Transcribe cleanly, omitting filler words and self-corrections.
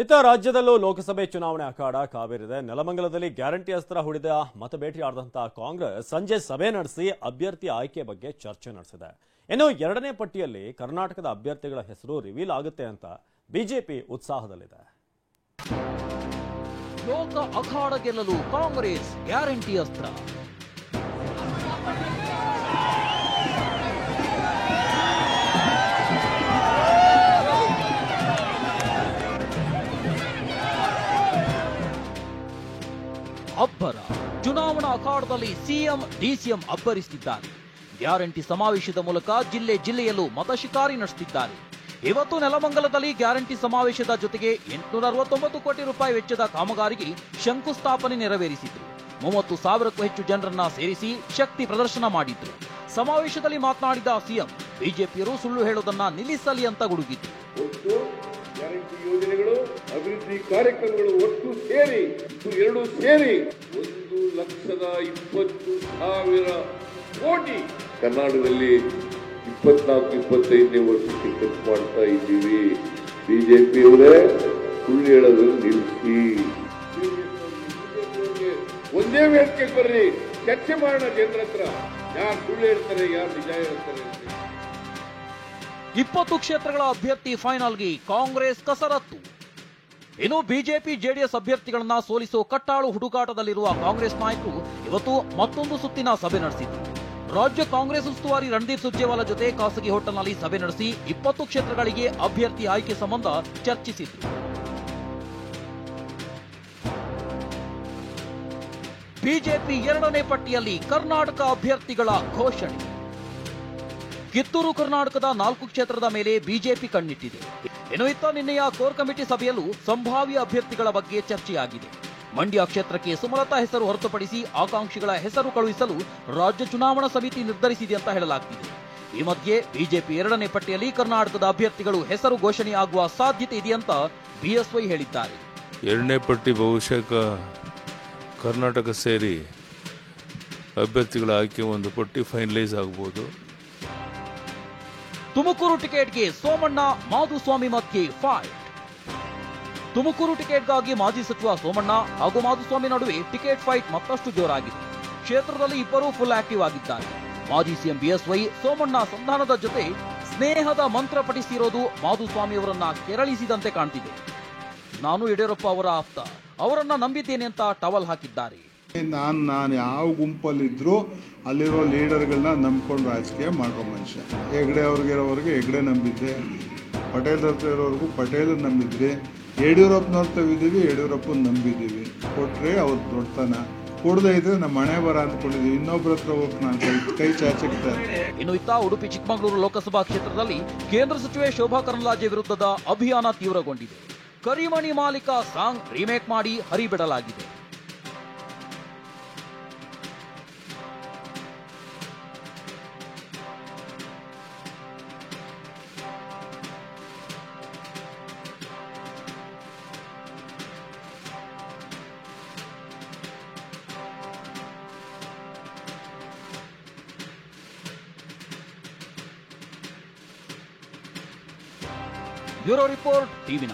ಇತ್ತ ರಾಜ್ಯದಲ್ಲೂ ಲೋಕಸಭೆ ಚುನಾವಣೆ ಅಖಾಡ ಕಾವೇರಿದೆ. ನೆಲಮಂಗಲದಲ್ಲಿ ಗ್ಯಾರಂಟಿ ಅಸ್ತ್ರ ಹುಡಿದ ಮತಬೇಟೆಯಾಡಿದಂತಹ ಕಾಂಗ್ರೆಸ್ ಸಂಜೆ ಸಭೆ ನಡೆಸಿ ಅಭ್ಯರ್ಥಿ ಆಯ್ಕೆ ಬಗ್ಗೆ ಚರ್ಚೆ ನಡೆಸಿದೆ. ಇನ್ನು ಎರಡನೇ ಪಟ್ಟಿಯಲ್ಲಿ ಕರ್ನಾಟಕದ ಅಭ್ಯರ್ಥಿಗಳ ಹೆಸರು ರಿವೀಲ್ ಆಗುತ್ತೆ ಅಂತ ಬಿಜೆಪಿ ಉತ್ಸಾಹದಲ್ಲಿದೆ. ಲೋಕ ಅಖಾಡ ಗೆಲ್ಲಲು ಕಾಂಗ್ರೆಸ್ ಗ್ಯಾರಂಟಿ ಅಸ್ತ್ರ. ಅಬ್ಬರ ಚುನಾವಣಾ ಅಖಾಡದಲ್ಲಿ ಸಿಎಂ ಡಿಸಿಎಂ ಅಬ್ಬರಿಸುತ್ತಿದ್ದಾರೆ. ಗ್ಯಾರಂಟಿ ಸಮಾವೇಶದ ಮೂಲಕ ಜಿಲ್ಲೆಯಲ್ಲೂ ಮತ ಶಿಕಾರಿ ನಡೆಸುತ್ತಿದ್ದಾರೆ. ಇವತ್ತು ನೆಲಮಂಗಲದಲ್ಲಿ ಗ್ಯಾರಂಟಿ ಸಮಾವೇಶದ ಜೊತೆಗೆ 869 ಕೋಟಿ ರೂಪಾಯಿ ವೆಚ್ಚದ ಕಾಮಗಾರಿಗೆ ಶಂಕುಸ್ಥಾಪನೆ ನೆರವೇರಿಸಿದ್ರು. 30,000ಕ್ಕೂ ಹೆಚ್ಚು ಜನರನ್ನ ಸೇರಿಸಿ ಶಕ್ತಿ ಪ್ರದರ್ಶನ ಮಾಡಿದ್ರು. ಸಮಾವೇಶದಲ್ಲಿ ಮಾತನಾಡಿದ ಸಿಎಂ, ಬಿಜೆಪಿಯರು ಸುಳ್ಳು ಹೇಳೋದನ್ನ ನಿಲ್ಲಿಸಲಿ ಅಂತ ಗುಡುಗಿದ್ರು. ಗ್ಯಾರಂಟಿ ಯೋಜನೆಗಳು, ಅಭಿವೃದ್ಧಿ ಕಾರ್ಯಕ್ರಮಗಳು ಒಟ್ಟು ಸೇರಿ 1,20,000 ಕೋಟಿ ಕರ್ನಾಟಕದಲ್ಲಿ 24-25ನೇ ವರ್ಷಕ್ಕೆ ಖರ್ಚು ಮಾಡ್ತಾ ಇದ್ದೀವಿ. ಬಿಜೆಪಿಯವರೇ ಸುಳ್ಳು ಹೇಳೋದನ್ನು ನಿಲ್ಲಿಸಿ, ಒಂದೇ ವೇದಿಕೆ ಬರ್ರಿ, ಚರ್ಚೆ ಮಾಡೋಣ ಜನರ ಹತ್ರ, ಯಾರು ಸುಳ್ಳು ಹೇಳ್ತಾರೆ, ಯಾರು ನಿಜ ಹೇಳ್ತಾರೆ. 20 ಕ್ಷೇತ್ರಗಳ ಅಭ್ಯರ್ಥಿ ಫೈನಲ್ಗೆ ಕಾಂಗ್ರೆಸ್ ಕಸರತ್ತು. ಇನ್ನು ಬಿಜೆಪಿ ಜೆಡಿಎಸ್ ಅಭ್ಯರ್ಥಿಗಳನ್ನ ಸೋಲಿಸೋ ಕಟ್ಟಾಳು ಹುಡುಕಾಟದಲ್ಲಿರುವ ಕಾಂಗ್ರೆಸ್ ನಾಯಕರು ಇವತ್ತು ಮತ್ತೊಂದು ಸುತ್ತಿನ ಸಭೆ ನಡೆಸಿದ್ರು. ರಾಜ್ಯ ಕಾಂಗ್ರೆಸ್ ಉಸ್ತುವಾರಿ ರಣದೀಪ್ ಸುರ್ಜೇವಾಲಾ ಜೊತೆ ಖಾಸಗಿ ಹೋಟೆಲ್ನಲ್ಲಿ ಸಭೆ ನಡೆಸಿ 20 ಕ್ಷೇತ್ರಗಳಿಗೆ ಅಭ್ಯರ್ಥಿ ಆಯ್ಕೆ ಸಂಬಂಧ ಚರ್ಚಿಸಿದ್ರು. ಬಿಜೆಪಿ ಎರಡನೇ ಪಟ್ಟಿಯಲ್ಲಿ ಕರ್ನಾಟಕ ಅಭ್ಯರ್ಥಿಗಳ ಘೋಷಣೆ. ಕಿತ್ತೂರು ಕರ್ನಾಟಕದ 4 ಕ್ಷೇತ್ರದ ಮೇಲೆ ಬಿಜೆಪಿ ಕಣ್ಣಿಟ್ಟಿದೆ. ಇನ್ನು ಇತ್ತ ನಿನ್ನೆಯ ಕೋರ್ ಕಮಿಟಿ ಸಭೆಯಲ್ಲೂ ಸಂಭಾವ್ಯ ಅಭ್ಯರ್ಥಿಗಳ ಬಗ್ಗೆ ಚರ್ಚೆಯಾಗಿದೆ. ಮಂಡ್ಯ ಕ್ಷೇತ್ರಕ್ಕೆ ಸುಮಲತಾ ಹೆಸರು ಹೊರತುಪಡಿಸಿ ಆಕಾಂಕ್ಷಿಗಳ ಹೆಸರು ಕಳುಹಿಸಲು ರಾಜ್ಯ ಚುನಾವಣಾ ಸಮಿತಿ ನಿರ್ಧರಿಸಿದೆ ಅಂತ ಹೇಳಲಾಗ್ತಿದೆ. ಈ ಮಧ್ಯೆ ಬಿಜೆಪಿ ಎರಡನೇ ಪಟ್ಟಿಯಲ್ಲಿ ಕರ್ನಾಟಕದ ಅಭ್ಯರ್ಥಿಗಳು ಹೆಸರು ಘೋಷಣೆಯಾಗುವ ಸಾಧ್ಯತೆ ಇದೆಯಂತ ಬಿಎಸ್ವೈ ಹೇಳಿದ್ದಾರೆ. ಎರಡನೇ ಪಟ್ಟಿ ಬಹುಶಃ ಕರ್ನಾಟಕ ಸೇರಿ ಅಭ್ಯರ್ಥಿಗಳ ಆಯ್ಕೆ ಒಂದು ಪಟ್ಟಿ ಫೈನಲೈಸ್ ಆಗಬಹುದು. ತುಮಕೂರು ಟಿಕೆಟ್ಗೆ ಸೋಮಣ್ಣ ಮಾಧುಸ್ವಾಮಿ ಮಧ್ಯೆ ಫೈಟ್. ತುಮಕೂರು ಟಿಕೆಟ್ಗಾಗಿ ಮಾಜಿ ಸಚಿವ ಸೋಮಣ್ಣ ಹಾಗೂ ಮಾಧುಸ್ವಾಮಿ ನಡುವೆ ಟಿಕೆಟ್ ಫೈಟ್ ಮತ್ತಷ್ಟು ಜೋರಾಗಿದೆ. ಕ್ಷೇತ್ರದಲ್ಲಿ ಇಬ್ಬರೂ ಫುಲ್ ಆಕ್ಟಿವ್ ಆಗಿದ್ದಾರೆ. ಮಾಜಿ ಸಿಎಂ ಬಿಎಸ್ವೈ ಸೋಮಣ್ಣ ಸಂಧಾನದ ಜೊತೆ ಸ್ನೇಹದ ಮಂತ್ರ ಪಠಿಸಿರೋದು ಮಾಧುಸ್ವಾಮಿ ಅವರನ್ನ ಕೆರಳಿಸಿದಂತೆ ಕಾಣ್ತಿದೆ. ನಾನು ಯಡಿಯೂರಪ್ಪ ಅವರ ಆಪ್ತ, ಅವರನ್ನ ನಂಬಿದ್ದೇನೆ ಅಂತ ಟವಲ್ ಹಾಕಿದ್ದಾರೆ. ನಾನು ಯಾವ ಗುಂಪಲ್ಲಿದ್ದರೂ ಅಲ್ಲಿರೋ ಲೀಡರ್ಗಳನ್ನ ನಂಬ್ಕೊಂಡು ರಾಜಕೀಯ ಮಾಡೋ ಮನುಷ್ಯ. ಹೆಗ್ಡೆ ಅವ್ರಿಗಿರೋವ್ರಿಗೆ ಹೆಗ್ಡೆ ನಂಬಿದ್ದೆ, ಪಟೇಲ್ ಹತ್ರ ಇರೋವ್ರಿಗೂ ಪಟೇಲ್ ನಂಬಿದ್ರಿ, ಯಡಿಯೂರಪ್ಪನವ್ರ ತವಿದ್ದೀವಿ, ಯಡಿಯೂರಪ್ಪನ ನಂಬಿದ್ದೀವಿ. ಕೊಟ್ಟರೆ ಅವ್ರು ದೊಡ್ಡತನ, ಕೊಡದೇ ಇದ್ರೆ ನಮ್ಮ ಮನೆ ಬರ ಅಂದ್ಕೊಂಡಿದ್ದೀವಿ. ಇನ್ನೊಬ್ಬರ ಹತ್ರ ಹೋಗಿ ನಾನು ಕೈ ಚಾಚಿಕ್ತಾರೆ. ಇನ್ನು ಇತ್ತ ಉಡುಪಿ ಚಿಕ್ಕಮಗಳೂರು ಲೋಕಸಭಾ ಕ್ಷೇತ್ರದಲ್ಲಿ ಕೇಂದ್ರ ಸಚಿವೆ ಶೋಭಾ ಕರಂದ್ಲಾಜೆ ವಿರುದ್ಧದ ಅಭಿಯಾನ ತೀವ್ರಗೊಂಡಿದೆ. ಕರಿಮಣಿ ಮಾಲೀಕ ಸಾಂಗ್ ರೀಮೇಕ್ ಮಾಡಿ ಹರಿಬಿಡಲಾಗಿದೆ. Bureau report ಟಿವಿ9.